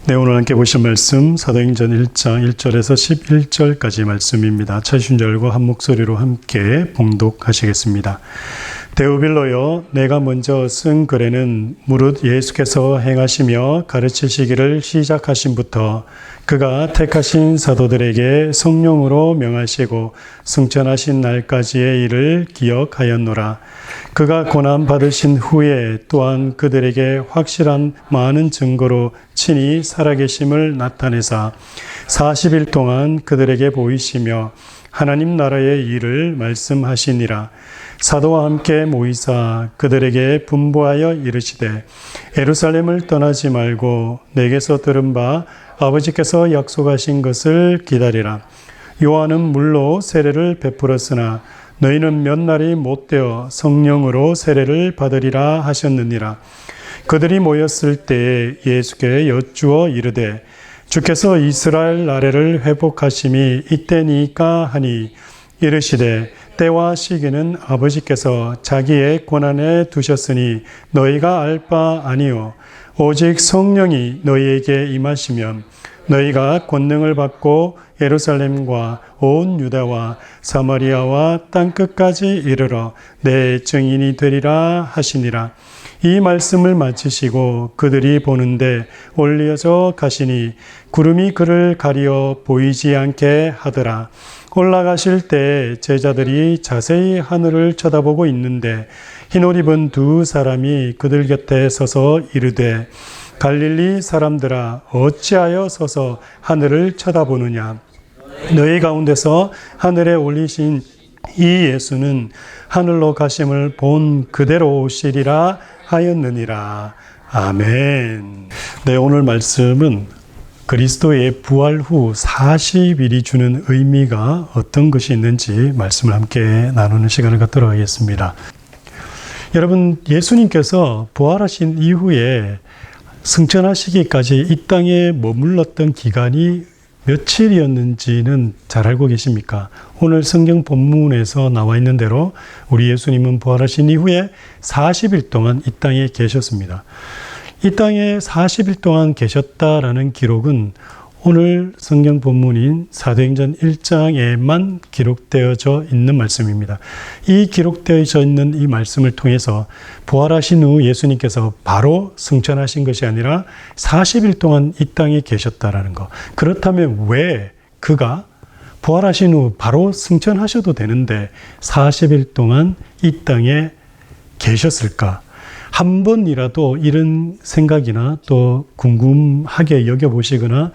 네, 오늘 함께 보실 말씀 사도행전 1장 1절에서 11절까지 말씀입니다. 찾으신 줄 알고 한 목소리로 함께 봉독하시겠습니다. 데오빌로여, 내가 먼저 쓴 글에는 무릇 예수께서 행하시며 가르치시기를 시작하신부터 그가 택하신 사도들에게 성령으로 명하시고 승천하신 날까지의 일을 기억하였노라. 그가 고난받으신 후에 또한 그들에게 확실한 많은 증거로 친히 살아계심을 나타내사 40일 동안 그들에게 보이시며 하나님 나라의 일을 말씀하시니라. 사도와 함께 모이사 그들에게 분부하여 이르시되 예루살렘을 떠나지 말고 내게서 들은 바 아버지께서 약속하신 것을 기다리라. 요한은 물로 세례를 베풀었으나 너희는 몇 날이 못되어 성령으로 세례를 받으리라 하셨느니라. 그들이 모였을 때에 예수께 여쭈어 이르되 주께서 이스라엘 나라를 회복하심이 이때니까 하니 이르시되 때와 시기는 아버지께서 자기의 권한에 두셨으니 너희가 알 바 아니요 오직 성령이 너희에게 임하시면 너희가 권능을 받고 예루살렘과 온 유다와 사마리아와 땅끝까지 이르러 내 증인이 되리라 하시니라. 이 말씀을 마치시고 그들이 보는데 올려져 가시니 구름이 그를 가리어 보이지 않게 하더라. 올라가실 때 제자들이 자세히 하늘을 쳐다보고 있는데 흰옷 입은 두 사람이 그들 곁에 서서 이르되 갈릴리 사람들아 어찌하여 서서 하늘을 쳐다보느냐. 너희 가운데서 하늘에 올리신 이 예수는 하늘로 가심을 본 그대로 오시리라 하였느니라. 아멘. 네, 오늘 말씀은 그리스도의 부활 후 40일이 주는 의미가 어떤 것이 있는지 말씀을 함께 나누는 시간을 갖도록 하겠습니다. 여러분, 예수님께서 부활하신 이후에 승천하시기까지 이 땅에 머물렀던 기간이 며칠이었는지는 잘 알고 계십니까? 오늘 성경 본문에서 나와 있는 대로 우리 예수님은 부활하신 이후에 40일 동안 이 땅에 계셨습니다. 이 땅에 40일 동안 계셨다라는 기록은 오늘 성경 본문인 사도행전 1장에만 기록되어져 있는 말씀입니다. 이 기록되어져 있는 이 말씀을 통해서 부활하신 후 예수님께서 바로 승천하신 것이 아니라 40일 동안 이 땅에 계셨다라는 것. 그렇다면 왜 그가 부활하신 후 바로 승천하셔도 되는데 40일 동안 이 땅에 계셨을까? 한 번이라도 이런 생각이나 또 궁금하게 여겨보시거나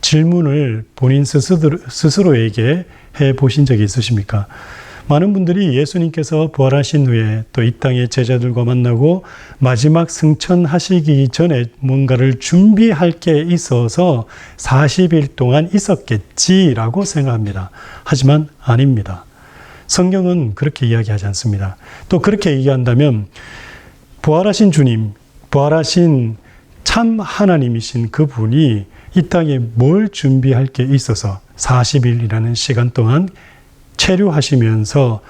질문을 본인 스스로에게 해보신 적이 있으십니까? 많은 분들이 예수님께서 부활하신 후에 또 이 땅의 제자들과 만나고 마지막 승천하시기 전에 뭔가를 준비할 게 있어서 40일 동안 있었겠지라고 생각합니다. 하지만 아닙니다. 성경은 그렇게 이야기하지 않습니다. 또 그렇게 얘기한다면 부활하신 주님, 부활하신 참 하나님이신 그분이 이 땅에 뭘 준비할 게 있어서 40일이라는 시간 동안 체류하시면서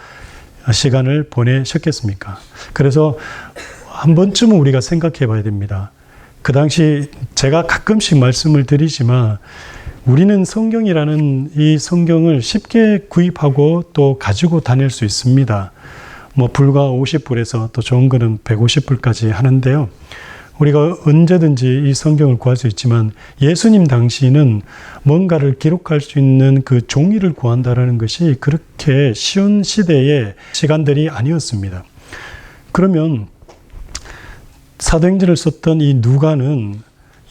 시간을 보내셨겠습니까? 그래서 한 번쯤은 우리가 생각해 봐야 됩니다. 그 당시 제가 가끔씩 말씀을 드리지만 우리는 성경이라는 이 성경을 쉽게 구입하고 또 가지고 다닐 수 있습니다. 불과 50불에서 또 좋은 거는 150불까지 하는데요. 우리가 언제든지 이 성경을 구할 수 있지만 예수님 당시는 뭔가를 기록할 수 있는 그 종이를 구한다는 것이 그렇게 쉬운 시대의 시간들이 아니었습니다. 그러면 사도행전을 썼던 이 누가는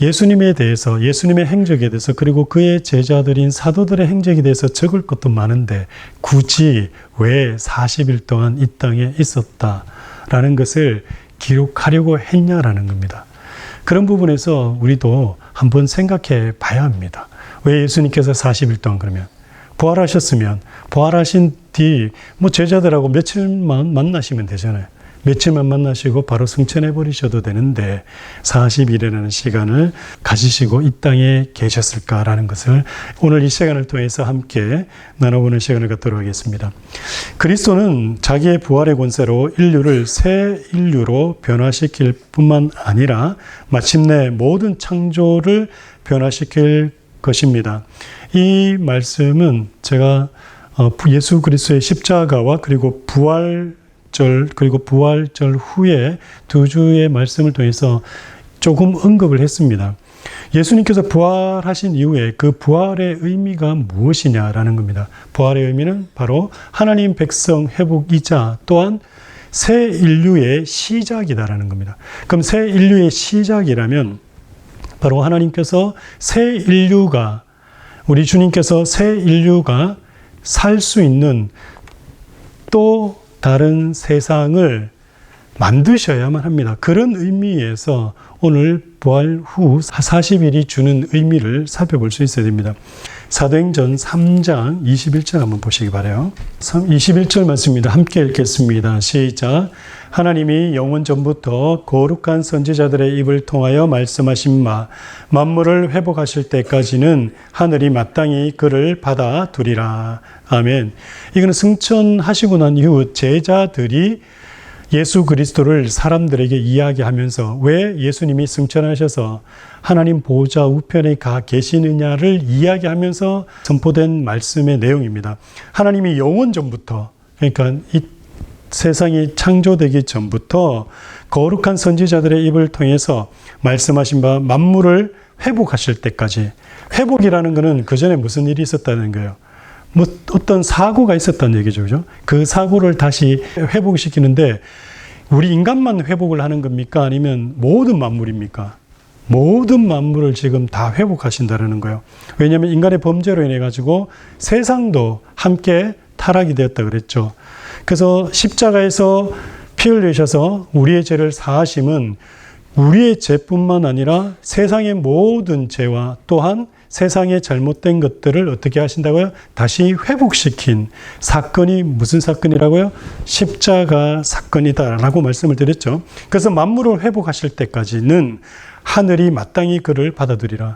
예수님에 대해서, 예수님의 행적에 대해서, 그리고 그의 제자들인 사도들의 행적에 대해서 적을 것도 많은데 굳이 왜 40일 동안 이 땅에 있었다라는 것을 기록하려고 했냐라는 겁니다. 그런 부분에서 우리도 한번 생각해 봐야 합니다. 왜 예수님께서 40일 동안 그러면 부활하셨으면 부활하신 뒤 제자들하고 며칠만 만나시면 되잖아요. 며칠만 만나시고 바로 승천해 버리셔도 되는데 40일이라는 시간을 가지시고 이 땅에 계셨을까라는 것을 오늘 이 시간을 통해서 함께 나눠보는 시간을 갖도록 하겠습니다. 그리스도는 자기의 부활의 권세로 인류를 새 인류로 변화시킬 뿐만 아니라 마침내 모든 창조를 변화시킬 것입니다. 이 말씀은 제가 예수 그리스도의 십자가와 그리고 부활절 후에 두 주의 말씀을 통해서 조금 언급을 했습니다. 예수님께서 부활하신 이후에 그 부활의 의미가 무엇이냐라는 겁니다. 부활의 의미는 바로 하나님 백성 회복이자 또한 새 인류의 시작이다라는 겁니다. 그럼 새 인류의 시작이라면 바로 하나님께서 새 인류가 우리 주님께서 새 인류가 살 수 있는 또 다른 세상을 만드셔야만 합니다. 그런 의미에서 오늘 부활 후 40일이 주는 의미를 살펴볼 수 있어야 됩니다. 사도행전 3장 21절 한번 보시기 바라요. 21절 말씀입니다. 함께 읽겠습니다. 시작. 하나님이 영원 전부터 거룩한 선지자들의 입을 통하여 말씀하신 만물을 회복하실 때까지는 하늘이 마땅히 그를 받아두리라. 아멘. 이거는 승천하시고 난 이후 제자들이 예수 그리스도를 사람들에게 이야기하면서 왜 예수님이 승천하셔서 하나님 보좌 우편에 가 계시느냐를 이야기하면서 선포된 말씀의 내용입니다. 하나님이 영원 전부터, 그러니까 이 세상이 창조되기 전부터 거룩한 선지자들의 입을 통해서 말씀하신 바 만물을 회복하실 때까지, 회복이라는 것은 그 전에 무슨 일이 있었다는 거예요. 뭐 어떤 사고가 있었다는 얘기죠. 그죠? 그 사고를 다시 회복시키는데 우리 인간만 회복을 하는 겁니까? 아니면 모든 만물입니까? 모든 만물을 지금 다 회복하신다는 거예요. 왜냐하면 인간의 범죄로 인해 가지고 세상도 함께 타락이 되었다 그랬죠. 그래서 십자가에서 피 흘리셔서 우리의 죄를 사하심은 우리의 죄뿐만 아니라 세상의 모든 죄와 또한 세상의 잘못된 것들을 어떻게 하신다고요? 다시 회복시킨 사건이 무슨 사건이라고요? 십자가 사건이다라고 말씀을 드렸죠. 그래서 만물을 회복하실 때까지는 하늘이 마땅히 그를 받아들이라.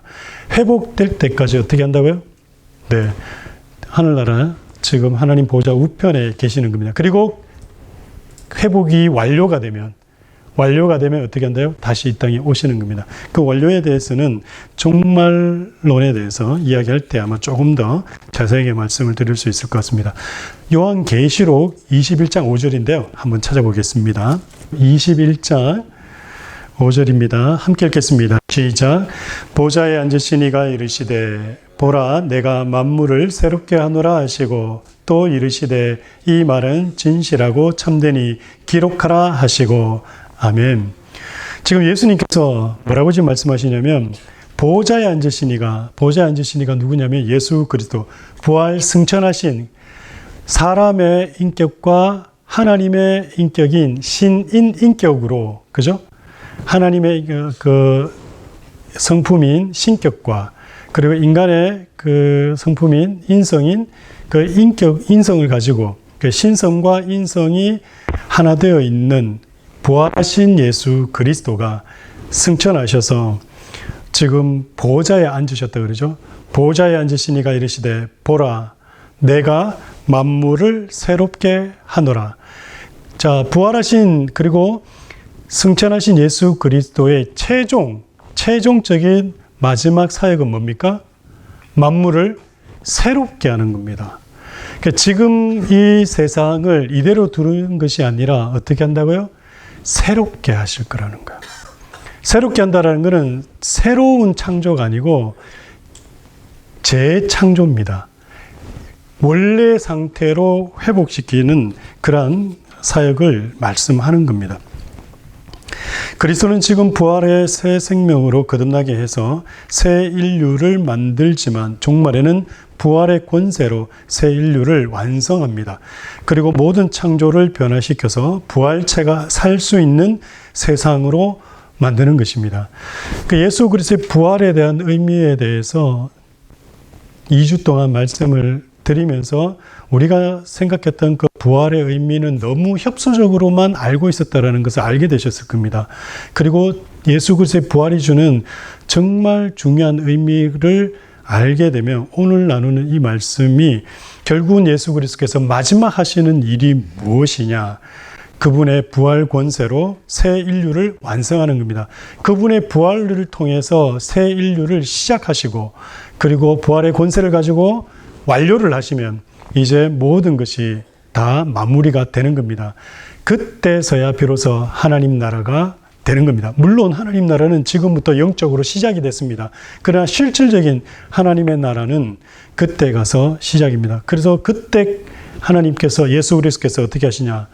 회복될 때까지 어떻게 한다고요? 네, 하늘나라 지금 하나님 보좌 우편에 계시는 겁니다. 그리고 회복이 완료가 되면 어떻게 한다요? 다시 이 땅에 오시는 겁니다. 그 완료에 대해서는 종말론에 대해서 이야기할 때 아마 조금 더 자세하게 말씀을 드릴 수 있을 것 같습니다. 요한계시록 21장 5절인데요. 한번 찾아보겠습니다. 21장 5절입니다. 함께 읽겠습니다. 시작. 보좌에 앉으신 이가 이르시되 보라 내가 만물을 새롭게 하노라 하시고 또 이르시되 이 말은 진실하고 참되니 기록하라 하시고 아멘. 지금 예수님께서 뭐라고 지금 말씀하시냐면 보좌에 앉으신 이가 누구냐면 예수 그리스도 부활 승천하신 사람의 인격과 하나님의 인격인 신인 인격으로, 그죠? 하나님의 그 성품인 신격과 그리고 인간의 그 성품인 인성인 그 인성을 가지고 그 신성과 인성이 하나 되어 있는 부활하신 예수 그리스도가 승천하셔서 지금 보좌에 앉으셨다 그러죠. 보좌에 앉으신 이가 이르시되 보라 내가 만물을 새롭게 하노라. 자, 부활하신 그리고 승천하신 예수 그리스도의 최종적인 마지막 사역은 뭡니까? 만물을 새롭게 하는 겁니다. 그러니까 지금 이 세상을 이대로 두는 것이 아니라 어떻게 한다고요? 새롭게 하실 거라는 거예요. 새롭게 한다는 것은 새로운 창조가 아니고 재창조입니다. 원래 상태로 회복시키는 그러한 사역을 말씀하는 겁니다. 그리스도는 지금 부활의 새 생명으로 거듭나게 해서 새 인류를 만들지만 종말에는 부활의 권세로 새 인류를 완성합니다. 그리고 모든 창조를 변화시켜서 부활체가 살 수 있는 세상으로 만드는 것입니다. 그 예수 그리스도의 부활에 대한 의미에 대해서 2주 동안 말씀을 드리면서 우리가 생각했던 그 부활의 의미는 너무 협소적으로만 알고 있었다라는 것을 알게 되셨을 겁니다. 그리고 예수 그리스도의 부활이 주는 정말 중요한 의미를 알게 되면 오늘 나누는 이 말씀이 결국은 예수 그리스도께서 마지막 하시는 일이 무엇이냐, 그분의 부활 권세로 새 인류를 완성하는 겁니다. 그분의 부활을 통해서 새 인류를 시작하시고, 그리고 부활의 권세를 가지고 완료를 하시면 이제 모든 것이 다 마무리가 되는 겁니다. 그때서야 비로소 하나님 나라가 되는 겁니다. 물론 하나님 나라는 지금부터 영적으로 시작이 됐습니다. 그러나 실질적인 하나님의 나라는 그때 가서 시작입니다. 그래서 그때 하나님께서, 예수 그리스도께서 어떻게 하시냐,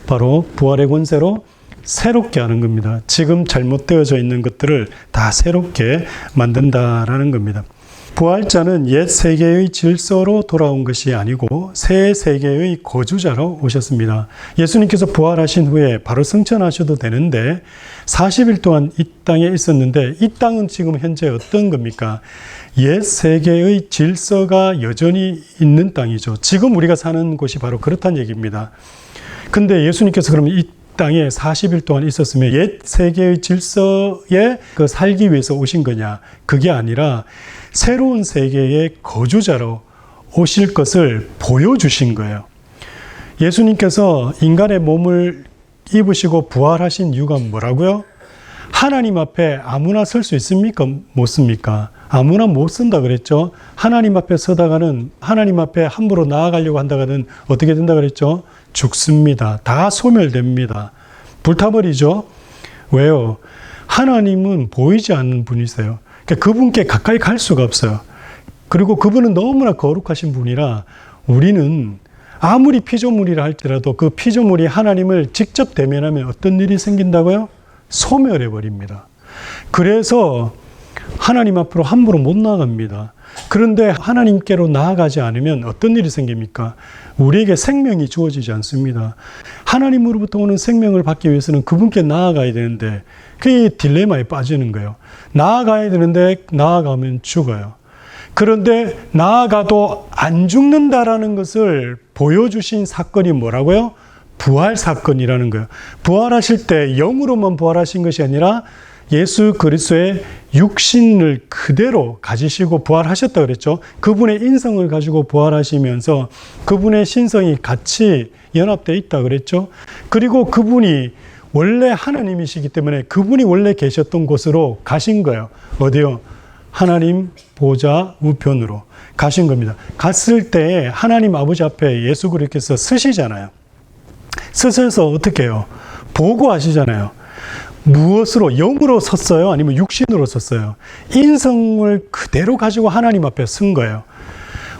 바로 부활의 권세로 새롭게 하는 겁니다. 지금 잘못되어져 있는 것들을 다 새롭게 만든다라는 겁니다. 부활자는 옛 세계의 질서로 돌아온 것이 아니고 새 세계의 거주자로 오셨습니다. 예수님께서 부활하신 후에 바로 승천하셔도 되는데 40일 동안 이 땅에 있었는데, 이 땅은 지금 현재 어떤 겁니까? 옛 세계의 질서가 여전히 있는 땅이죠. 지금 우리가 사는 곳이 바로 그렇다는 얘기입니다. 근데 예수님께서 그러면 이 땅에 40일 동안 있었으면 옛 세계의 질서에 살기 위해서 오신 거냐? 그게 아니라 새로운 세계의 거주자로 오실 것을 보여주신 거예요. 예수님께서 인간의 몸을 입으시고 부활하신 이유가 뭐라고요? 하나님 앞에 아무나 설 수 있습니까? 못 씁니까? 아무나 못 쓴다 그랬죠. 하나님 앞에 서다가는, 하나님 앞에 함부로 나아가려고 한다가는 어떻게 된다 그랬죠? 죽습니다. 다 소멸됩니다. 불타버리죠. 왜요? 하나님은 보이지 않는 분이세요. 그러니까 그분께 가까이 갈 수가 없어요. 그리고 그분은 너무나 거룩하신 분이라 우리는 아무리 피조물이라 할지라도 그 피조물이 하나님을 직접 대면하면 어떤 일이 생긴다고요? 소멸해버립니다. 그래서 하나님 앞으로 함부로 못 나갑니다. 그런데 하나님께로 나아가지 않으면 어떤 일이 생깁니까? 우리에게 생명이 주어지지 않습니다. 하나님으로부터 오는 생명을 받기 위해서는 그분께 나아가야 되는데, 그게 딜레마에 빠지는 거예요. 나아가야 되는데 나아가면 죽어요. 그런데 나아가도 안 죽는다라는 것을 보여주신 사건이 뭐라고요? 부활 사건이라는 거예요. 부활하실 때 영으로만 부활하신 것이 아니라 예수 그리스도의 육신을 그대로 가지시고 부활하셨다 그랬죠. 그분의 인성을 가지고 부활하시면서 그분의 신성이 같이 연합되어 있다 그랬죠. 그리고 그분이 원래 하나님이시기 때문에 그분이 원래 계셨던 곳으로 가신 거예요. 어디요? 하나님 보좌 우편으로 가신 겁니다. 갔을 때 하나님 아버지 앞에 예수 그리스도께서 서시잖아요. 서셔서 어떻게 해요? 보고하시잖아요. 무엇으로? 영으로 섰어요? 아니면 육신으로 섰어요? 인성을 그대로 가지고 하나님 앞에 선 거예요.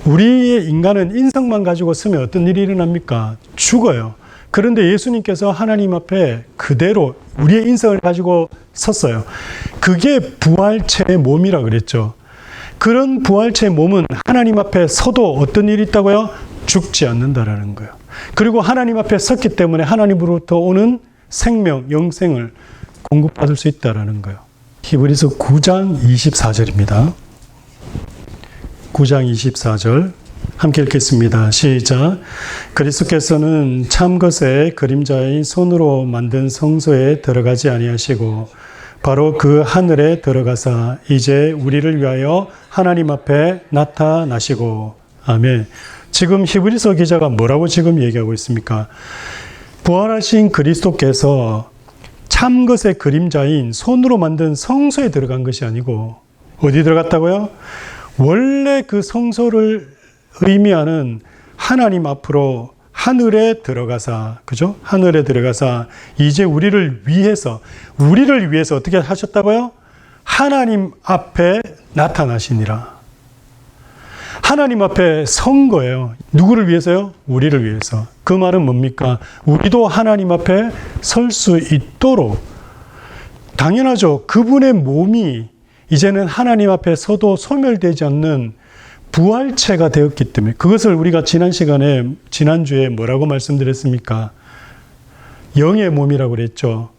우리의 인간은 인성만 가지고 서면 어떤 일이 일어납니까? 죽어요. 그런데 예수님께서 하나님 앞에 그대로 우리의 인성을 가지고 섰어요. 그게 부활체의 몸이라 그랬죠. 그런 부활체의 몸은 하나님 앞에 서도 어떤 일이 있다고요? 죽지 않는다라는 거예요. 그리고 하나님 앞에 섰기 때문에 하나님으로부터 오는 생명, 영생을 공급받을 수 있다라는 거예요. 히브리서 9장 24절입니다. 9장 24절 함께 읽겠습니다. 시작. 그리스도께서는 참것의 그림자인 손으로 만든 성소에 들어가지 아니하시고 바로 그 하늘에 들어가사 이제 우리를 위하여 하나님 앞에 나타나시고. 아멘. 지금 히브리서 기자가 뭐라고 지금 얘기하고 있습니까? 부활하신 그리스도께서 참것의 그림자인 손으로 만든 성소에 들어간 것이 아니고 어디 들어갔다고요? 원래 그 성소를 의미하는 하나님 앞으로 하늘에 들어가사, 그죠? 하늘에 들어가사 이제 우리를 위해서 어떻게 하셨다고요? 하나님 앞에 나타나시니라. 하나님 앞에 선 거예요. 누구를 위해서요? 우리를 위해서. 그 말은 뭡니까? 우리도 하나님 앞에 설 수 있도록, 당연하죠. 그분의 몸이 이제는 하나님 앞에 서도 소멸되지 않는 부활체가 되었기 때문에, 그것을 우리가 지난주에 뭐라고 말씀드렸습니까? 영의 몸이라고 그랬죠.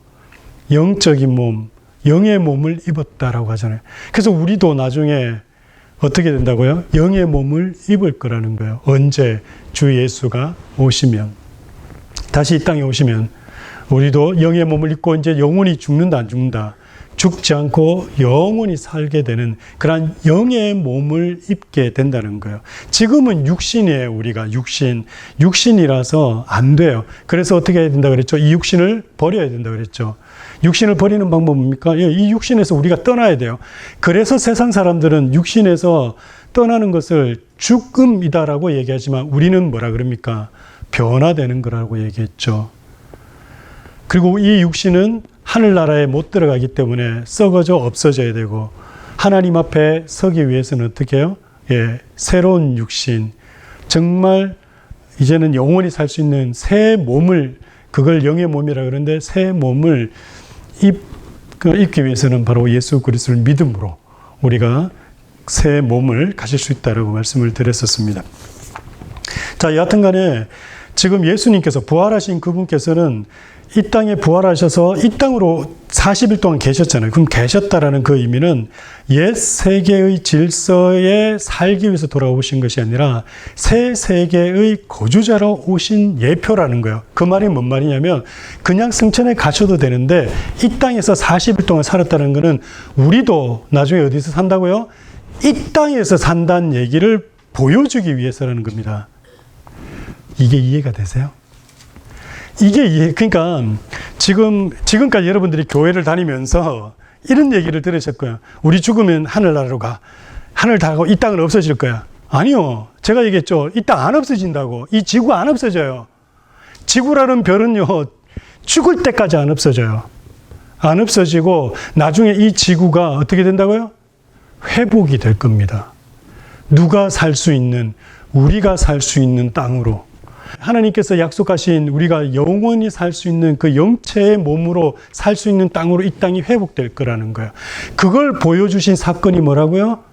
영적인 몸, 영의 몸을 입었다라고 하잖아요. 그래서 우리도 나중에 어떻게 된다고요? 영의 몸을 입을 거라는 거예요. 언제? 주 예수가 오시면. 다시 이 땅에 오시면 우리도 영의 몸을 입고 이제 영원히 죽는다, 안 죽는다. 죽지 않고 영원히 살게 되는 그러한 영의 몸을 입게 된다는 거예요. 지금은 육신이에요. 우리가 육신이라서 안 돼요. 그래서 어떻게 해야 된다 그랬죠? 이 육신을 버려야 된다 그랬죠. 육신을 버리는 방법은 뭡니까? 이 육신에서 우리가 떠나야 돼요. 그래서 세상 사람들은 육신에서 떠나는 것을 죽음이다라고 얘기하지만 우리는 뭐라 그럽니까? 변화되는 거라고 얘기했죠. 그리고 이 육신은 하늘나라에 못 들어가기 때문에 썩어져 없어져야 되고, 하나님 앞에 서기 위해서는 어떻게 해요? 새로운 육신, 정말 이제는 영원히 살 수 있는 새 몸을, 그걸 영의 몸이라 그러는데 새 몸을 입기 위해서는 바로 예수 그리스도를 믿음으로 우리가 새 몸을 가질 수 있다라고 말씀을 드렸었습니다. 자, 여하튼 간에 지금 예수님께서 부활하신 그분께서는 이 땅에 부활하셔서 이 땅으로 40일 동안 계셨잖아요. 그럼 계셨다라는 그 의미는 옛 세계의 질서에 살기 위해서 돌아오신 것이 아니라 새 세계의 거주자로 오신 예표라는 거예요. 그 말이 뭔 말이냐면 그냥 승천에 가셔도 되는데 이 땅에서 40일 동안 살았다는 것은 우리도 나중에 어디서 산다고요? 이 땅에서 산다는 얘기를 보여주기 위해서라는 겁니다. 이게 이해가 되세요? 그러니까 지금까지 여러분들이 교회를 다니면서 이런 얘기를 들으실 거예요. 우리 죽으면 하늘나라로 가. 하늘 다 가고 이 땅은 없어질 거야. 아니요. 제가 얘기했죠. 이 땅 안 없어진다고. 이 지구 안 없어져요. 지구라는 별은요, 죽을 때까지 안 없어져요. 안 없어지고 나중에 이 지구가 어떻게 된다고요? 회복이 될 겁니다. 누가 살 수 있는, 우리가 살 수 있는 땅으로. 하나님께서 약속하신 우리가 영원히 살 수 있는 그 영체의 몸으로 살 수 있는 땅으로 이 땅이 회복될 거라는 거예요. 그걸 보여주신 사건이 뭐라고요?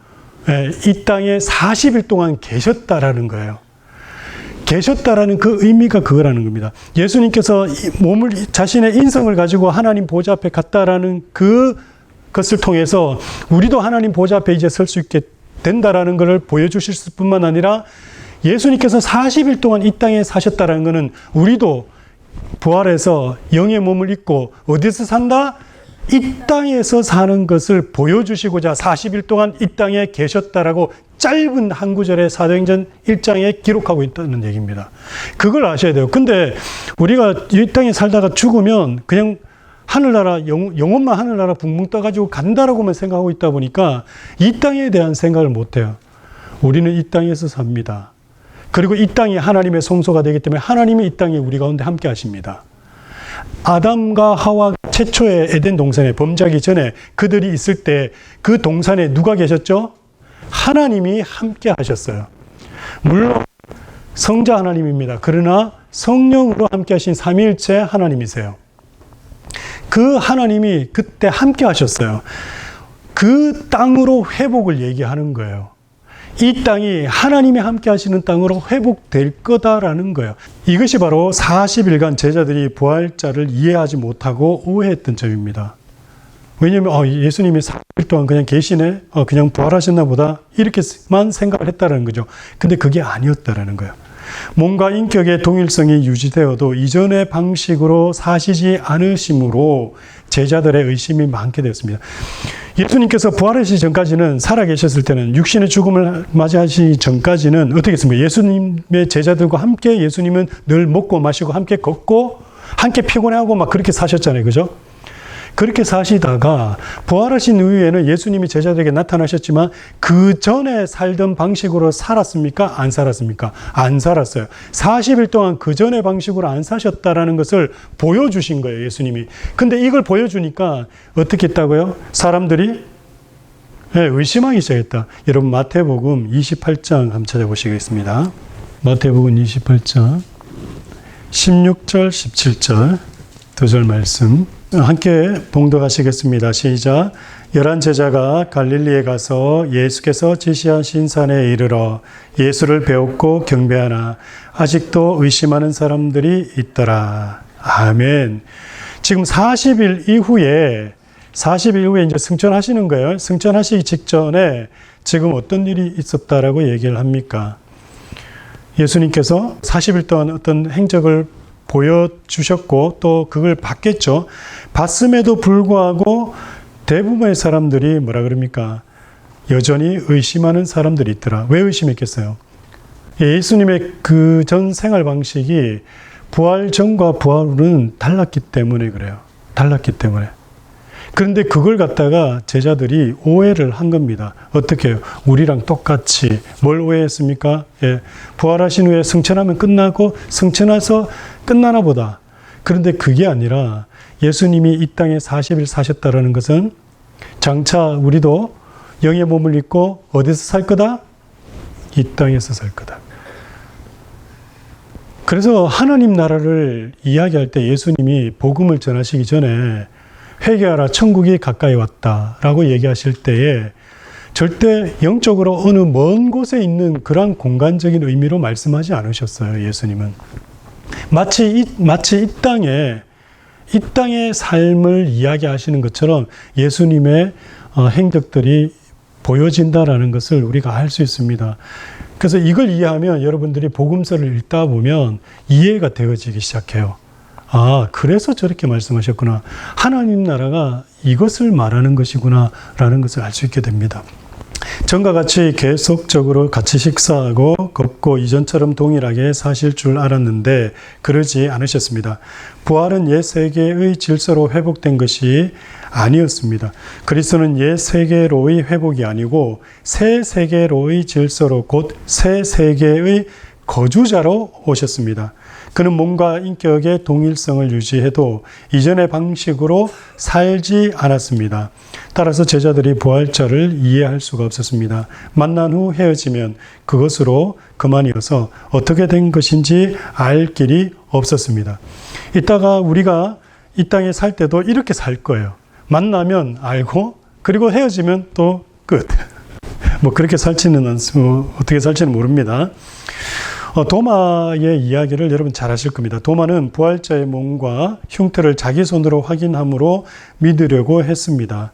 이 땅에 40일 동안 계셨다라는 거예요. 계셨다라는 그 의미가 그거라는 겁니다. 예수님께서 자신의 인성을 가지고 하나님 보좌 앞에 갔다라는 그것을 통해서 우리도 하나님 보좌 앞에 이제 설 수 있게 된다라는 것을 보여주실 뿐만 아니라 예수님께서 40일 동안 이 땅에 사셨다는 것은 우리도 부활해서 영의 몸을 입고 어디서 산다? 이 땅에서 사는 것을 보여주시고자 40일 동안 이 땅에 계셨다라고 짧은 한 구절에 사도행전 1장에 기록하고 있다는 얘기입니다. 그걸 아셔야 돼요. 근데 우리가 이 땅에 살다가 죽으면 그냥 하늘나라, 영혼만 하늘나라 붕붕 떠가지고 간다라고만 생각하고 있다 보니까 이 땅에 대한 생각을 못해요. 우리는 이 땅에서 삽니다. 그리고 이 땅이 하나님의 성소가 되기 때문에 하나님이 이 땅에 우리 가운데 함께 하십니다. 아담과 하와 최초의 에덴 동산에 범죄하기 전에 그들이 있을 때 그 동산에 누가 계셨죠? 하나님이 함께 하셨어요. 물론 성자 하나님입니다. 그러나 성령으로 함께 하신 삼위일체 하나님이세요. 그 하나님이 그때 함께 하셨어요. 그 땅으로 회복을 얘기하는 거예요. 이 땅이 하나님이 함께 하시는 땅으로 회복될 거다라는 거예요. 이것이 바로 40일간 제자들이 부활자를 이해하지 못하고 오해했던 점입니다. 왜냐하면 예수님이 40일 동안 그냥 계시네? 그냥 부활하셨나 보다? 이렇게만 생각을 했다는 거죠. 근데 그게 아니었다라는 거예요. 몸과 인격의 동일성이 유지되어도 이전의 방식으로 사시지 않으심으로 제자들의 의심이 많게 되었습니다. 예수님께서 부활하시기 전까지는, 살아계셨을 때는, 육신의 죽음을 맞이하시기 전까지는 어떻게 했습니까? 예수님의 제자들과 함께 예수님은 늘 먹고 마시고 함께 걷고 함께 피곤해하고 막 그렇게 사셨잖아요. 그죠? 그렇게 사시다가 부활하신 이후에는 예수님이 제자들에게 나타나셨지만 그 전에 살던 방식으로 살았습니까? 안 살았습니까? 안 살았어요. 40일 동안 그 전의 방식으로 안 사셨다라는 것을 보여주신 거예요, 예수님이. 근데 이걸 보여주니까 어떻게 했다고요? 사람들이 의심하기 시작했다. 여러분 마태복음 28장 한번 찾아보시겠습니다. 마태복음 28장 16절 17절 두 절 말씀 함께 봉독하시겠습니다. 시작. 11제자가 갈릴리에 가서 예수께서 지시하신 산에 이르러 예수를 배웠고 경배하나 아직도 의심하는 사람들이 있더라. 아멘. 지금 40일 이후에 이제 승천하시는 거예요. 승천하시기 직전에 지금 어떤 일이 있었다라고 얘기를 합니까? 예수님께서 40일 동안 어떤 행적을 보여주셨고 또 그걸 봤겠죠. 봤음에도 불구하고 대부분의 사람들이 뭐라 그럽니까? 여전히 의심하는 사람들이 있더라. 왜 의심했겠어요? 예수님의 그 전 생활 방식이 부활 전과 부활 후는 달랐기 때문에 그래요. 달랐기 때문에. 그런데 그걸 갖다가 제자들이 오해를 한 겁니다. 어떻게 해요? 우리랑 똑같이. 뭘 오해했습니까? 부활하신 후에 승천하면 끝나고 승천해서 끝나나 보다. 그런데 그게 아니라 예수님이 이 땅에 40일 사셨다라는 것은 장차 우리도 영의 몸을 입고 어디서 살 거다? 이 땅에서 살 거다. 그래서 하나님 나라를 이야기할 때 예수님이 복음을 전하시기 전에 회개하라 천국이 가까이 왔다라고 얘기하실 때에 절대 영적으로 어느 먼 곳에 있는 그런 공간적인 의미로 말씀하지 않으셨어요. 예수님은. 마치 이 땅의 삶을 이야기하시는 것처럼 예수님의 행적들이 보여진다라는 것을 우리가 알 수 있습니다. 그래서 이걸 이해하면 여러분들이 복음서를 읽다 보면 이해가 되어지기 시작해요. 아, 그래서 저렇게 말씀하셨구나. 하나님 나라가 이것을 말하는 것이구나 라는 것을 알 수 있게 됩니다. 전과 같이 계속적으로 같이 식사하고 걷고 이전처럼 동일하게 사실 줄 알았는데 그러지 않으셨습니다. 부활은 옛 세계의 질서로 회복된 것이 아니었습니다. 그리스도는 옛 세계로의 회복이 아니고 새 세계로의 질서로 곧 새 세계의 거주자로 오셨습니다. 그는 몸과 인격의 동일성을 유지해도 이전의 방식으로 살지 않았습니다. 따라서 제자들이 부활절을 이해할 수가 없었습니다. 만난 후 헤어지면 그것으로 그만이어서 어떻게 된 것인지 알 길이 없었습니다. 이따가 우리가 이 땅에 살 때도 이렇게 살 거예요. 만나면 알고 그리고 헤어지면 또 끝. 뭐 그렇게 살지는 않습니다. 어떻게 살지는 모릅니다. 도마의 이야기를 여러분 잘 아실 겁니다. 도마는 부활자의 몸과 흉터를 자기 손으로 확인함으로 믿으려고 했습니다.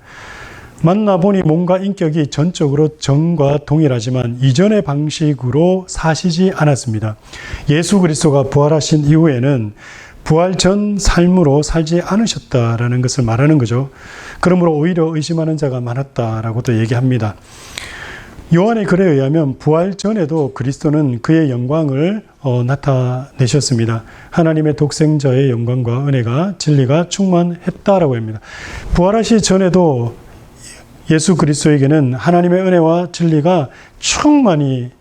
만나보니 몸과 인격이 전적으로 전과 동일하지만 이전의 방식으로 사시지 않았습니다. 예수 그리스도가 부활하신 이후에는 부활 전 삶으로 살지 않으셨다라는 것을 말하는 거죠. 그러므로 오히려 의심하는 자가 많았다라고도 얘기합니다. 요한의 글에 의하면 부활 전에도 그리스도는 그의 영광을 나타내셨습니다. 하나님의 독생자의 영광과 은혜가 진리가 충만했다라고 합니다. 부활하시기 전에도 예수 그리스도에게는 하나님의 은혜와 진리가 충만히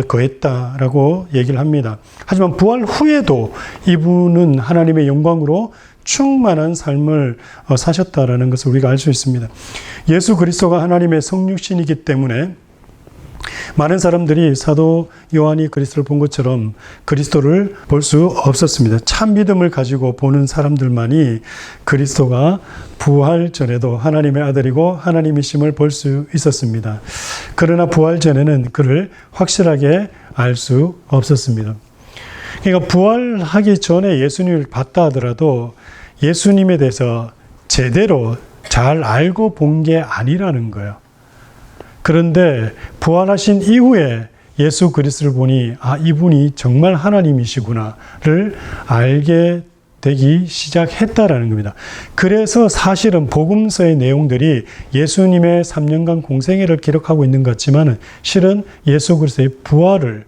거했다라고 얘기를 합니다. 하지만 부활 후에도 이분은 하나님의 영광으로 충만한 삶을 사셨다라는 것을 우리가 알 수 있습니다. 예수 그리스도가 하나님의 성육신이기 때문에 많은 사람들이 사도 요한이 그리스도를 본 것처럼 그리스도를 볼 수 없었습니다. 참 믿음을 가지고 보는 사람들만이 그리스도가 부활 전에도 하나님의 아들이고 하나님이심을 볼 수 있었습니다. 그러나 부활 전에는 그를 확실하게 알 수 없었습니다. 그러니까 부활하기 전에 예수님을 봤다 하더라도 예수님에 대해서 제대로 잘 알고 본 게 아니라는 거예요. 그런데 부활하신 이후에 예수 그리스도를 보니 아, 이분이 정말 하나님이시구나를 알게 되기 시작했다라는 겁니다. 그래서 사실은 복음서의 내용들이 예수님의 3년간 공생애를 기록하고 있는 것 같지만 실은 예수 그리스도의 부활을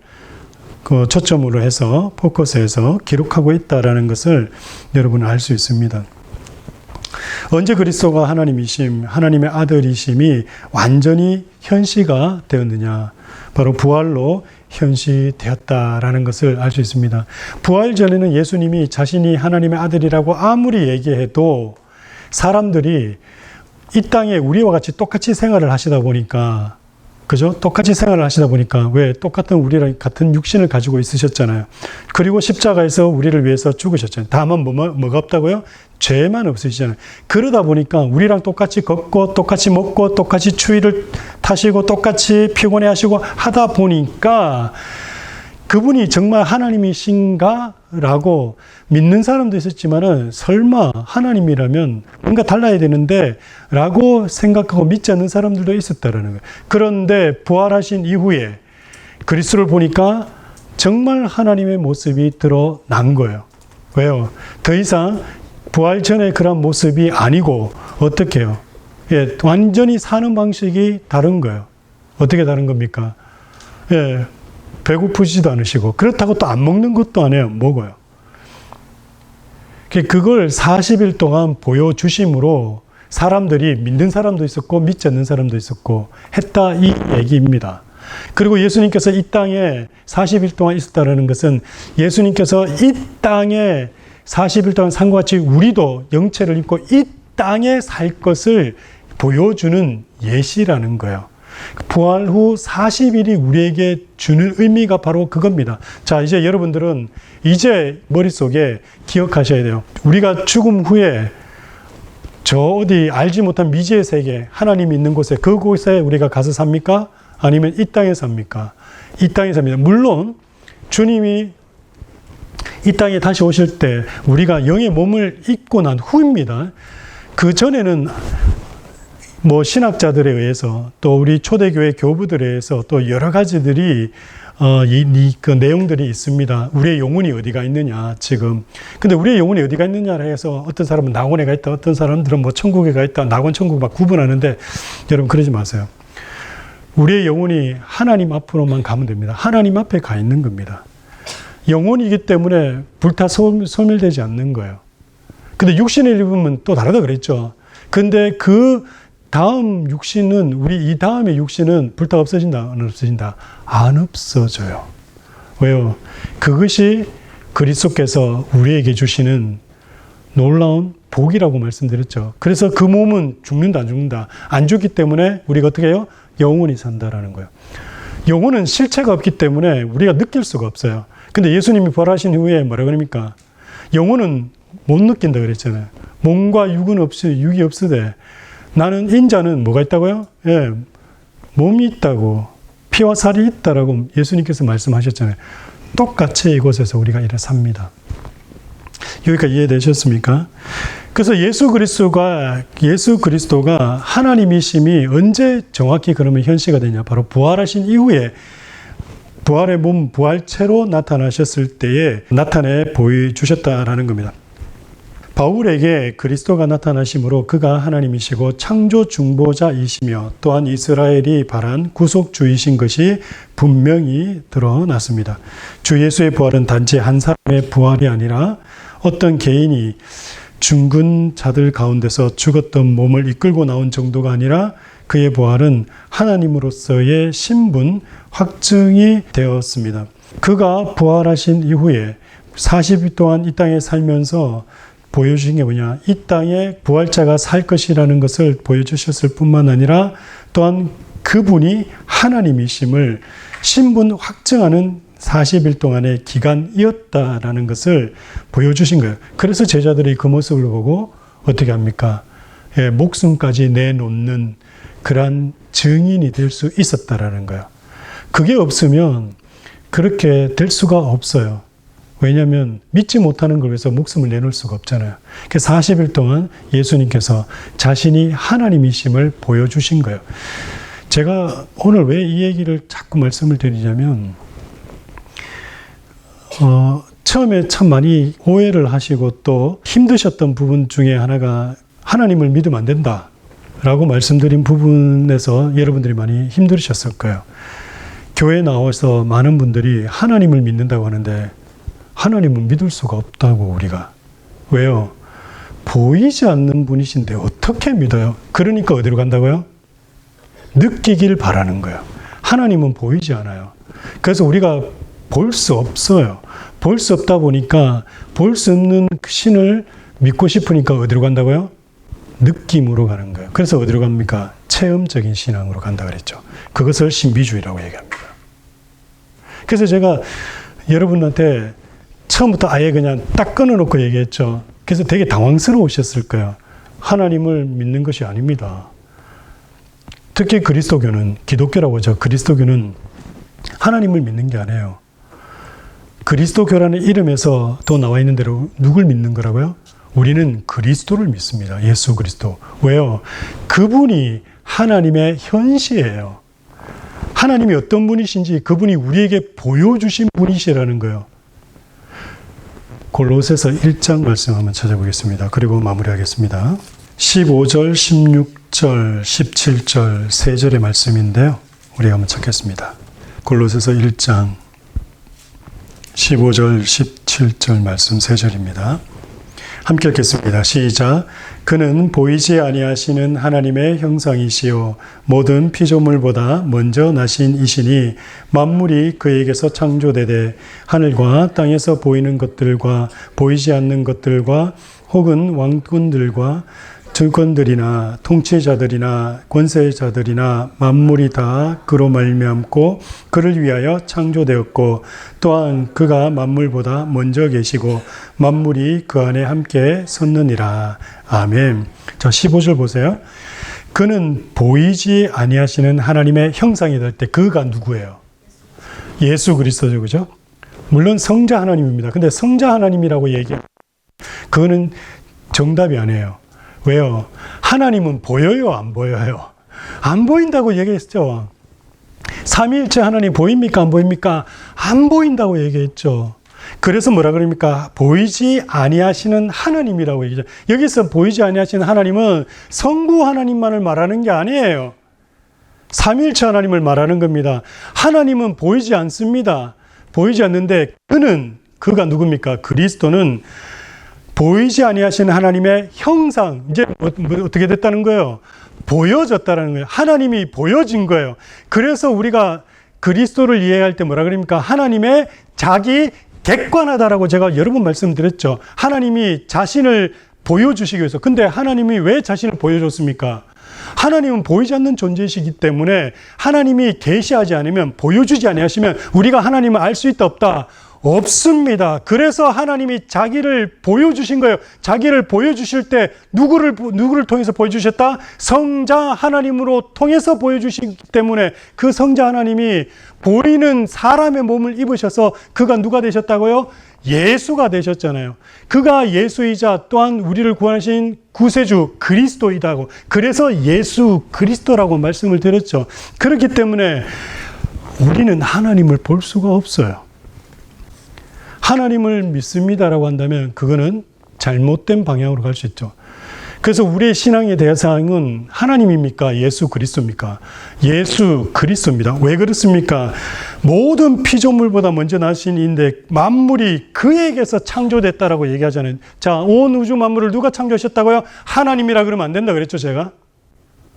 초점으로 해서 포커스해서 기록하고 있다라는 것을 여러분 알 수 있습니다. 언제 그리스도가 하나님의 아들이심이 완전히 현시가 되었느냐? 바로 부활로 현시되었다라는 것을 알 수 있습니다. 부활 전에는 예수님이 자신이 하나님의 아들이라고 아무리 얘기해도 사람들이 이 땅에 우리와 같이 똑같이 생활을 하시다 보니까 그죠? 똑같이 생활을 하시다 보니까 왜 똑같은 우리랑 같은 육신을 가지고 있으셨잖아요. 그리고 십자가에서 우리를 위해서 죽으셨잖아요. 다만 뭐가 없다고요? 죄만 없으시잖아요. 그러다 보니까 우리랑 똑같이 걷고 똑같이 먹고 똑같이 추위를 타시고 똑같이 피곤해 하시고 하다 보니까 그분이 정말 하나님이신가? 라고 믿는 사람도 있었지만은 설마 하나님이라면 뭔가 달라야 되는데 라고 생각하고 믿지 않는 사람들도 있었다라는 거예요. 그런데 부활하신 이후에 그리스도를 보니까 정말 하나님의 모습이 드러난 거예요. 왜요? 더 이상 부활 전의 그런 모습이 아니고 어떻게 해요? 예, 완전히 사는 방식이 다른 거예요. 어떻게 다른 겁니까? 예, 배고프지도 않으시고 그렇다고 또 안 먹는 것도 아니에요. 먹어요. 그걸 40일 동안 보여주심으로 사람들이 믿는 사람도 있었고 믿지 않는 사람도 있었고 했다 이 얘기입니다. 그리고 예수님께서 이 땅에 40일 동안 있었다는 것은 예수님께서 이 땅에 40일 동안 산과 같이 우리도 영체를 입고 이 땅에 살 것을 보여주는 예시라는 거예요. 부활 후 40일이 우리에게 주는 의미가 바로 그겁니다. 자, 이제 여러분들은 이제 머릿속에 기억하셔야 돼요. 우리가 죽음 후에 저 어디 알지 못한 미지의 세계, 하나님이 있는 곳에 그곳에 우리가 가서 삽니까? 아니면 이 땅에 삽니까? 이 땅에 삽니다. 물론 주님이 이 땅에 다시 오실 때 우리가 영의 몸을 입고 난 후입니다. 그 전에는 뭐 신학자들에 의해서 또 우리 초대교회 교부들에 의해서 또 여러 가지들이 그 내용들이 있습니다. 우리의 영혼이 어디가 있느냐 지금. 근데 우리의 영혼이 어디가 있느냐라 해서 어떤 사람은 낙원에 가 있다, 어떤 사람들은 뭐 천국에 가 있다, 낙원 천국 막 구분하는데 여러분 그러지 마세요. 우리의 영혼이 하나님 앞으로만 가면 됩니다. 하나님 앞에 가 있는 겁니다. 영혼이기 때문에 불타 소멸되지 않는 거예요. 근데 육신을 입으면 또 다르다 그랬죠. 근데 그 다음 육신은 우리 이 다음의 육신은 불타 없어진다, 안 없어진다? 안 없어져요. 왜요? 그것이 그리스도께서 우리에게 주시는 놀라운 복이라고 말씀드렸죠. 그래서 그 몸은 죽는다, 안 죽는다. 안 죽기 때문에 우리가 어떻게 해요? 영원히 산다라는 거예요. 영혼은 실체가 없기 때문에 우리가 느낄 수가 없어요. 근데 예수님이 부활하신 후에 뭐라 그럽니까? 영혼은 못 느낀다 그랬잖아요. 몸과 육은 육이 없으되 나는 인자는 뭐가 있다고요? 예, 몸이 있다고 피와 살이 있다라고 예수님께서 말씀하셨잖아요. 똑같이 이곳에서 우리가 이래 삽니다. 여기까지 이해되셨습니까? 그래서 예수 그리스도가 하나님이심이 언제 정확히 그러면 현시가 되냐? 바로 부활하신 이후에 부활의 몸, 부활체로 나타나셨을 때에 나타내 보여주셨다라는 겁니다. 바울에게 그리스도가 나타나심으로 그가 하나님이시고 창조 중보자이시며 또한 이스라엘이 바란 구속주이신 것이 분명히 드러났습니다. 주 예수의 부활은 단지 한 사람의 부활이 아니라 어떤 개인이 죽은 자들 가운데서 죽었던 몸을 이끌고 나온 정도가 아니라 그의 부활은 하나님으로서의 신분 확증이 되었습니다. 그가 부활하신 이후에 40일 동안 이 땅에 살면서 보여주신 게 뭐냐? 이 땅에 부활자가 살 것이라는 것을 보여주셨을 뿐만 아니라 또한 그분이 하나님이심을 신분 확증하는 40일 동안의 기간이었다라는 것을 보여주신 거예요. 그래서 제자들이 그 모습을 보고 어떻게 합니까? 예, 목숨까지 내놓는 그러한 증인이 될 수 있었다라는 거예요. 그게 없으면 그렇게 될 수가 없어요. 왜냐하면 믿지 못하는 걸 위해서 목숨을 내놓을 수가 없잖아요. 그래서 40일 동안 예수님께서 자신이 하나님이심을 보여주신 거예요. 제가 오늘 왜 이 얘기를 자꾸 말씀을 드리냐면 처음에 참 많이 오해를 하시고 또 힘드셨던 부분 중에 하나가 하나님을 믿으면 안 된다 라고 말씀드린 부분에서 여러분들이 많이 힘들으셨을 거예요. 교회에 나와서 많은 분들이 하나님을 믿는다고 하는데 하나님을 믿을 수가 없다고 우리가. 왜요? 보이지 않는 분이신데 어떻게 믿어요? 그러니까 어디로 간다고요? 느끼길 바라는 거예요. 하나님은 보이지 않아요. 그래서 우리가 볼 수 없어요. 볼 수 없다 보니까 볼 수 없는 신을 믿고 싶으니까 어디로 간다고요? 느낌으로 가는 거예요. 그래서 어디로 갑니까? 체험적인 신앙으로 간다 그랬죠. 그것을 신비주의라고 얘기합니다. 그래서 제가 여러분한테 처음부터 아예 그냥 딱 끊어놓고 얘기했죠. 그래서 되게 당황스러우셨을 거예요. 하나님을 믿는 것이 아닙니다. 특히 그리스도교는, 기독교라고 하죠. 그리스도교는 하나님을 믿는 게 아니에요. 그리스도교라는 이름에서 또 나와 있는 대로 누굴 믿는 거라고요? 우리는 그리스도를 믿습니다. 예수 그리스도. 왜요? 그분이 하나님의 현시예요. 하나님이 어떤 분이신지 그분이 우리에게 보여주신 분이시라는 거예요. 골로새서 1장 말씀 한번 찾아보겠습니다. 그리고 마무리하겠습니다. 15절, 16절, 17절 세 절의 말씀인데요. 우리가 한번 찾겠습니다. 골로새서 1장 15절, 17절 말씀 세 절입니다. 함께 읽겠습니다. 시작. 그는 보이지 아니하시는 하나님의 형상이시요 모든 피조물보다 먼저 나신 이시니 만물이 그에게서 창조되되 하늘과 땅에서 보이는 것들과 보이지 않는 것들과 혹은 왕군들과 주권들이나 통치자들이나 권세자들이나 만물이 다 그로 말미암고 그를 위하여 창조되었고 또한 그가 만물보다 먼저 계시고 만물이 그 안에 함께 섰느니라. 아멘. 자, 15절 보세요. 그는 보이지 아니하시는 하나님의 형상이 될 때 그가 누구예요? 예수 그리스도죠. 그죠? 물론 성자 하나님입니다. 근데 성자 하나님이라고 얘기하면 그거는 정답이 아니에요. 왜요? 하나님은 보여요? 안 보여요? 안 보인다고 얘기했죠. 삼위일체 하나님 보입니까? 안 보입니까? 안 보인다고 얘기했죠. 그래서 뭐라 그럽니까? 보이지 아니하시는 하나님이라고 얘기죠. 여기서 보이지 아니하시는 하나님은 성부 하나님만을 말하는 게 아니에요. 삼위일체 하나님을 말하는 겁니다. 하나님은 보이지 않습니다. 보이지 않는데 그가 누굽니까? 그리스도는 보이지 아니하시는 하나님의 형상, 이제 어떻게 됐다는 거예요? 보여졌다는 거예요. 하나님이 보여진 거예요. 그래서 우리가 그리스도를 이해할 때 뭐라 그럽니까? 하나님의 자기 객관하다라고 제가 여러 번 말씀드렸죠. 하나님이 자신을 보여주시기 위해서. 근데 하나님이 왜 자신을 보여줬습니까? 하나님은 보이지 않는 존재이시기 때문에 하나님이 계시하지 않으면, 보여주지 아니하시면 우리가 하나님을 알 수 있다 없다? 없습니다. 그래서 하나님이 자기를 보여주신 거예요. 자기를 보여주실 때 누구를 통해서 보여주셨다? 성자 하나님으로 통해서 보여주시기 때문에 그 성자 하나님이 보이는 사람의 몸을 입으셔서 그가 누가 되셨다고요? 예수가 되셨잖아요. 그가 예수이자 또한 우리를 구원하신 구세주 그리스도이다고. 그래서 예수 그리스도라고 말씀을 드렸죠. 그렇기 때문에 우리는 하나님을 볼 수가 없어요. 하나님을 믿습니다라고 한다면 그거는 잘못된 방향으로 갈 수 있죠. 그래서 우리의 신앙의 대상은 하나님입니까? 예수 그리스도입니까? 예수 그리스도입니다. 왜 그렇습니까? 모든 피조물보다 먼저 나신 이인데 만물이 그에게서 창조됐다라고 얘기하잖아요. 자, 온 우주 만물을 누가 창조하셨다고요? 하나님이라 그러면 안 된다 그랬죠, 제가?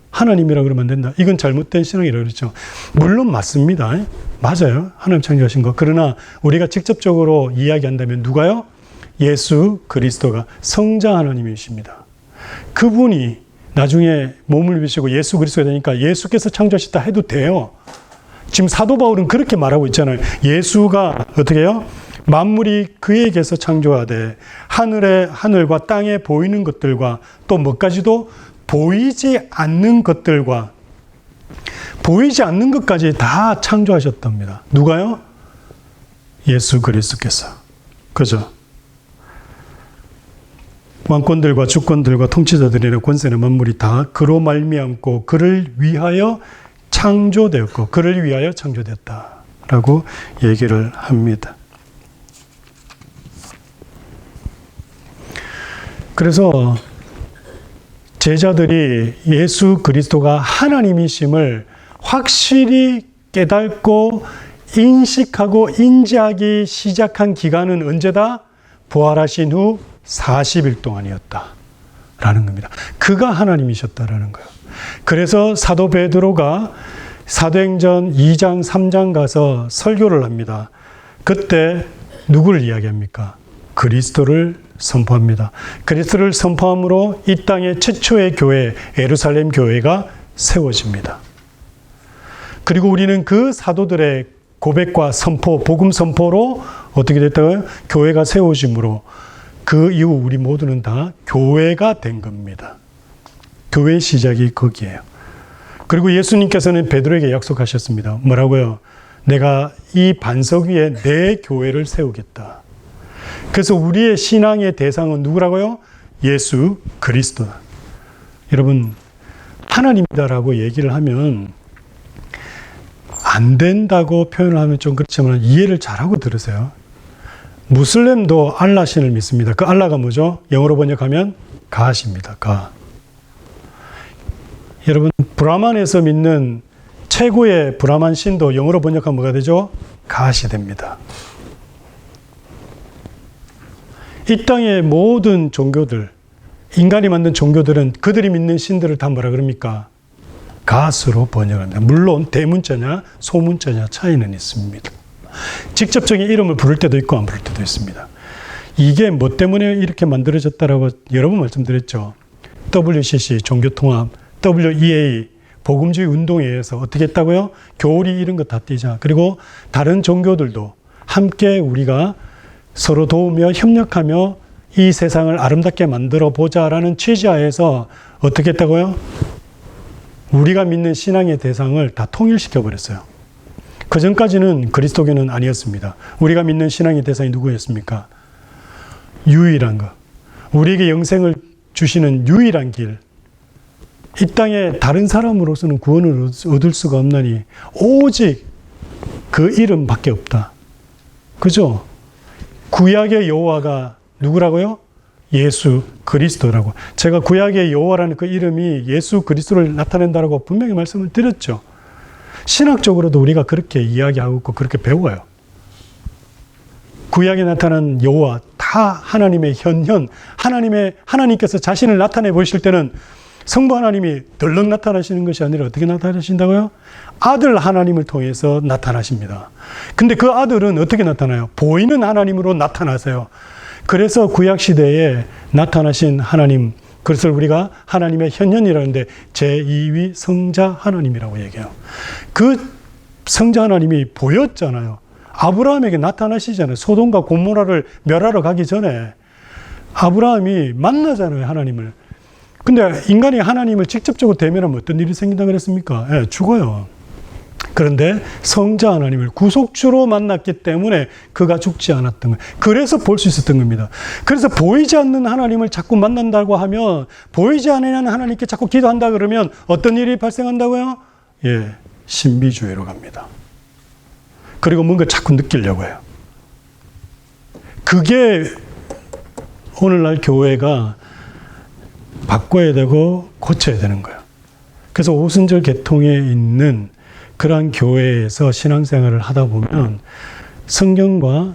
하나님이라 그러면 안 된다. 이건 잘못된 신앙이라고 그랬죠. 물론 맞습니다. 맞아요. 하나님 창조하신 거. 그러나 우리가 직접적으로 이야기한다면 누가요? 예수 그리스도가 성자 하나님이십니다. 그분이 나중에 몸을 입으시고 예수 그리스도가 되니까 예수께서 창조하셨다 해도 돼요. 지금 사도 바울은 그렇게 말하고 있잖아요. 예수가 어떻게 해요? 만물이 그에게서 창조하되 하늘과 땅에 보이는 것들과 또 뭐까지도 보이지 않는 것들과 보이지 않는 것까지 다 창조하셨답니다. 누가요? 예수 그리스도께서. 그죠? 왕권들과 주권들과 통치자들이나 권세나 만물이 다 그로 말미암고 그를 위하여 창조되었고 그를 위하여 창조되었다라고 얘기를 합니다. 그래서 제자들이 예수 그리스도가 하나님이심을 확실히 깨닫고 인식하고 인지하기 시작한 기간은 언제다? 부활하신 후 40일 동안이었다라는 겁니다. 그가 하나님이셨다라는 거예요. 그래서 사도 베드로가 사도행전 2장 3장 가서 설교를 합니다. 그때 누구를 이야기합니까? 그리스도를 선포합니다. 그리스도를 선포함으로 이 땅의 최초의 교회, 예루살렘 교회가 세워집니다. 그리고 우리는 그 사도들의 고백과 선포, 복음 선포로 어떻게 됐다고요? 교회가 세워짐으로 그 이후 우리 모두는 다 교회가 된 겁니다. 교회의 시작이 거기에요. 그리고 예수님께서는 베드로에게 약속하셨습니다. 뭐라고요? 내가 이 반석 위에 내 교회를 세우겠다. 그래서 우리의 신앙의 대상은 누구라고요? 예수 그리스도다. 여러분, 하나님이다라고 얘기를 하면 안 된다고 표현을 하면 좀 그렇지만 이해를 잘하고 들으세요. 무슬림도 알라 신을 믿습니다. 그 알라가 뭐죠? 영어로 번역하면 가십니다. 가. 여러분, 브라만에서 믿는 최고의 브라만 신도 영어로 번역하면 뭐가 되죠? 가시 됩니다. 이 땅의 모든 종교들, 인간이 만든 종교들은 그들이 믿는 신들을 다 뭐라 그럽니까? 가스로 번역합니다. 물론 대문자냐 소문자냐 차이는 있습니다. 직접적인 이름을 부를 때도 있고 안 부를 때도 있습니다. 이게 뭐 때문에 이렇게 만들어졌다라고 여러 번 말씀드렸죠. WCC 종교통합, WEA 복음주의 운동에 의해서 어떻게 했다고요? 교리 이런 거 다 띄자. 그리고 다른 종교들도 함께 우리가 서로 도우며 협력하며 이 세상을 아름답게 만들어 보자라는 취지하에서 어떻게 했다고요? 우리가 믿는 신앙의 대상을 다 통일시켜 버렸어요. 그 전까지는 그리스도교는 아니었습니다. 우리가 믿는 신앙의 대상이 누구였습니까? 유일한 것. 우리에게 영생을 주시는 유일한 길. 이 땅에 다른 사람으로서는 구원을 얻을 수가 없나니 오직 그 이름밖에 없다. 그죠? 구약의 여호와가 누구라고요? 예수 그리스도라고. 제가 구약의 여호와라는 그 이름이 예수 그리스도를 나타낸다라고 분명히 말씀을 드렸죠. 신학적으로도 우리가 그렇게 이야기하고 있고 그렇게 배워요. 구약에 나타난 여호와 다 하나님의 현현, 하나님께서 자신을 나타내 보이실 때는 성부 하나님이 덜렁 나타나시는 것이 아니라 어떻게 나타나신다고요? 아들 하나님을 통해서 나타나십니다. 근데 그 아들은 어떻게 나타나요? 보이는 하나님으로 나타나세요. 그래서 구약시대에 나타나신 하나님, 그것을 우리가 하나님의 현현이라는데 제2위 성자 하나님이라고 얘기해요. 그 성자 하나님이 보였잖아요. 아브라함에게 나타나시잖아요. 소돔과 고모라를 멸하러 가기 전에 아브라함이 만나잖아요, 하나님을. 근데 인간이 하나님을 직접적으로 대면하면 어떤 일이 생긴다 그랬습니까? 예, 죽어요. 그런데 성자 하나님을 구속주로 만났기 때문에 그가 죽지 않았던 거예요. 그래서 볼 수 있었던 겁니다. 그래서 보이지 않는 하나님을 자꾸 만난다고 하면, 보이지 않는 하나님께 자꾸 기도한다 그러면 어떤 일이 발생한다고요? 예, 신비주의로 갑니다. 그리고 뭔가 자꾸 느끼려고 해요. 그게 오늘날 교회가 바꿔야 되고 고쳐야 되는 거예요. 그래서 오순절 계통에 있는 그러한 교회에서 신앙생활을 하다 보면 성경과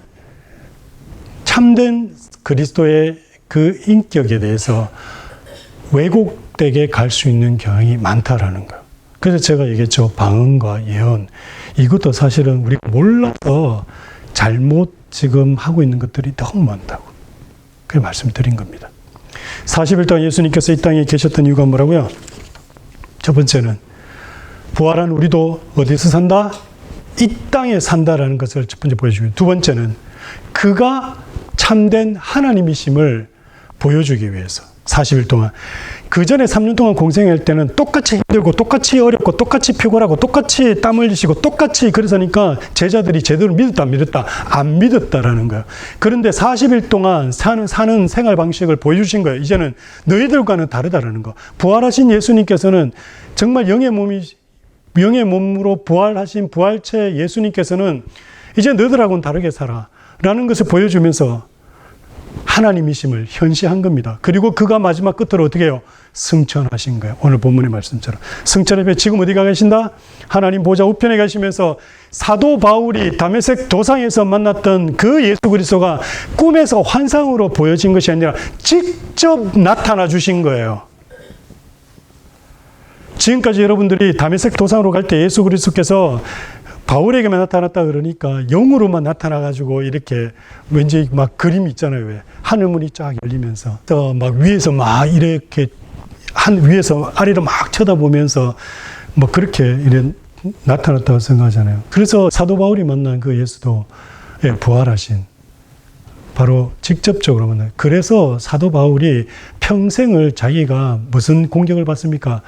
참된 그리스도의 그 인격에 대해서 왜곡되게 갈 수 있는 경향이 많다라는 거예요. 그래서 제가 얘기했죠. 방언과 예언. 이것도 사실은 우리가 몰라서 잘못 지금 하고 있는 것들이 너무 많다고. 그렇게 말씀드린 겁니다. 40일 동안 예수님께서 이 땅에 계셨던 이유가 뭐라고요? 첫 번째는 부활한 우리도 어디서 산다? 이 땅에 산다라는 것을 첫 번째 보여주고, 두 번째는 그가 참된 하나님이심을 보여주기 위해서 40일 동안. 그 전에 3년 동안 공생할 때는 똑같이 힘들고 똑같이 어렵고 똑같이 피곤하고 똑같이 땀 흘리시고 똑같이 그러니까 제자들이 제대로 믿었다 안 믿었다? 안 믿었다라는 거예요. 그런데 40일 동안 사는 생활 방식을 보여주신 거예요. 이제는 너희들과는 다르다라는 거. 부활하신 예수님께서는 정말 영의 몸으로 부활하신 부활체 예수님께서는 이제 너희들하고는 다르게 살아 라는 것을 보여주면서 하나님이심을 현시한 겁니다. 그리고 그가 마지막 끝으로 어떻게 해요? 승천하신 거예요. 오늘 본문의 말씀처럼. 승천에 지금 어디가 계신다? 하나님 보좌 우편에 계시면서 사도 바울이 다메섹 도상에서 만났던 그 예수 그리스도가 꿈에서 환상으로 보여진 것이 아니라 직접 나타나 주신 거예요. 지금까지 여러분들이 다메섹 도상으로 갈 때 예수 그리스도께서 바울에게만 나타났다 그러니까 영으로만 나타나가지고 이렇게 왠지 막 그림 있잖아요. 왜? 하늘문이 쫙 열리면서 또 막 위에서 막 이렇게 위에서 아래로 막 쳐다보면서 뭐 그렇게 이래 나타났다고 생각하잖아요. 그래서 사도 바울이 만난 그 예수도 부활하신 바로 직접적으로 만나요. 그래서 사도 바울이 평생을 자기가 무슨 공격을 받습니까?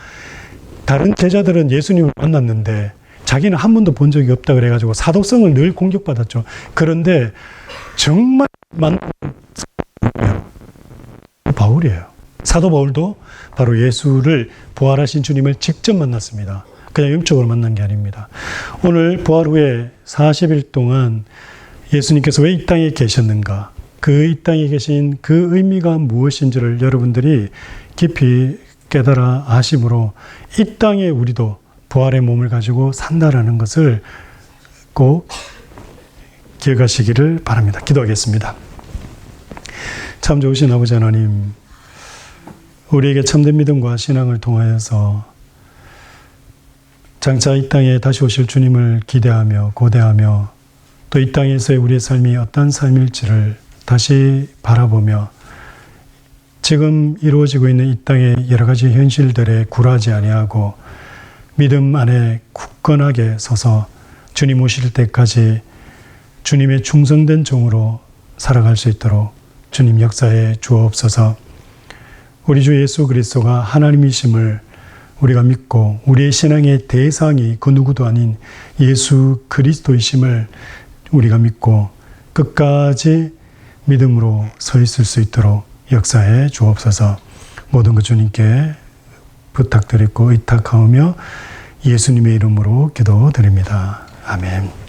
다른 제자들은 예수님을 만났는데 자기는 한 번도 본 적이 없다 그래가지고 사도성을 늘 공격받았죠. 그런데 정말 만난 바울이에요. 사도 바울도 바로 예수를 부활하신 주님을 직접 만났습니다. 그냥 영적으로 만난 게 아닙니다. 오늘 부활 후에 40일 동안 예수님께서 왜 이 땅에 계셨는가, 그 이 땅에 계신 그 의미가 무엇인지를 여러분들이 깊이 깨달아 아심으로 이 땅에 우리도 부활의 몸을 가지고 산다라는 것을 꼭 기억하시기를 바랍니다. 기도하겠습니다. 참 좋으신 아버지 하나님, 우리에게 참된 믿음과 신앙을 통하여서 장차 이 땅에 다시 오실 주님을 기대하며 고대하며 또 이 땅에서의 우리의 삶이 어떤 삶일지를 다시 바라보며 지금 이루어지고 있는 이 땅의 여러 가지 현실들에 굴하지 아니하고 믿음 안에 굳건하게 서서 주님 오실 때까지 주님의 충성된 종으로 살아갈 수 있도록 주님 역사에 주옵소서. 우리 주 예수 그리스도가 하나님이심을 우리가 믿고 우리의 신앙의 대상이 그 누구도 아닌 예수 그리스도이심을 우리가 믿고 끝까지 믿음으로 서 있을 수 있도록 역사에 주옵소서. 모든 것 주님께 부탁드리고 의탁하오며 예수님의 이름으로 기도드립니다. 아멘.